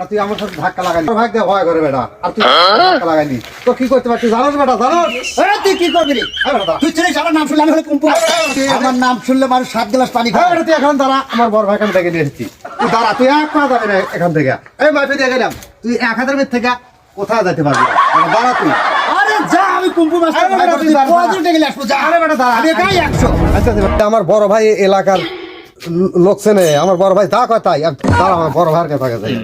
তুই আমার সাথে ধাক্কা লাগালি ভাগ দে ভয় করে বেটা আর তুই ধাক্কা লাগাইলি তো কি করতে পারছিস জানোস বেটা জানোস তুই কি করবি রে তুই ছেড়ে আমার নাম শুনলে আমি হলে কুম্পু আমার নাম শুনলে মানুষ 7 গ্লাস পানি খায় তুই এখন দাঁড়া আমার বড় ভাই এখান থেকে নিয়ে এসেছি তুই দাঁড়া তুই এক পা যাবে না এখান থেকে এই মাইপে দিয়ে গেলাম তুই 1000 মিটার থেকে কোথায় যেতে পারবি দাঁড়া তুই আরে যা আমি কুম্পু মাস্টার কতদিন থেকে আসবো যা আরে বেটা দাঁড়া আমি একাই 100 আচ্ছা আমার বড় ভাই এলাকার লোক চেনে আমার বড় ভাই যা কয় তাই দাঁড়া আমার বড় ভাইয়ের কাছে যাই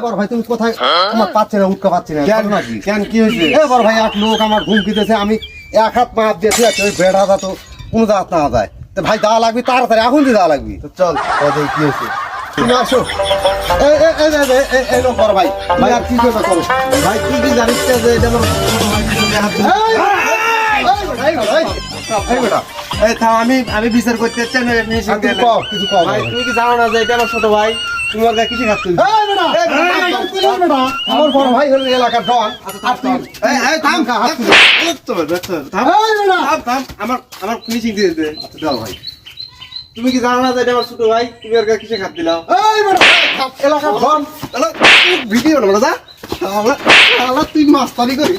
বড় ভাই তুমি কোথায় আমার পাচ্ছি না উঠতে পাচ্ছি না কেন কি হয়েছে বড় ভাই এক লোক আমার হুমকি দিতেছে আমি 1 হাত মাপ দিয়েছি ওই বেড়া যা তো কোনো জাত না যায় তো ভাই দেওয়া লাগবে তাড়াতাড়ি এখন দিয়ে দেওয়া লাগবে চল কি হয়েছে তুমি আসো এই লোক বড় ভাই ভাই আর কি করবে করো ভাই তুই কি জানিস না যে এটা এই থাম আমি বিচার করতে চাই না কিছু কম ভাই তুমি কি জানো না যে এটা আমার ছোট ভাই তুমি ওর গায়ে কিসে খাচ্ছিস আমার বড় ভাই হলো এলাকার ডন আমার ফিনিশিং দিয়ে দে ভাই তুমি কি জানো না যে এটা আমার ছোট ভাই তুমি ওর গায়ে কিসে খাত দিলাও এলাকার ডন ভিডিও না যা তুই মাস্তানি করি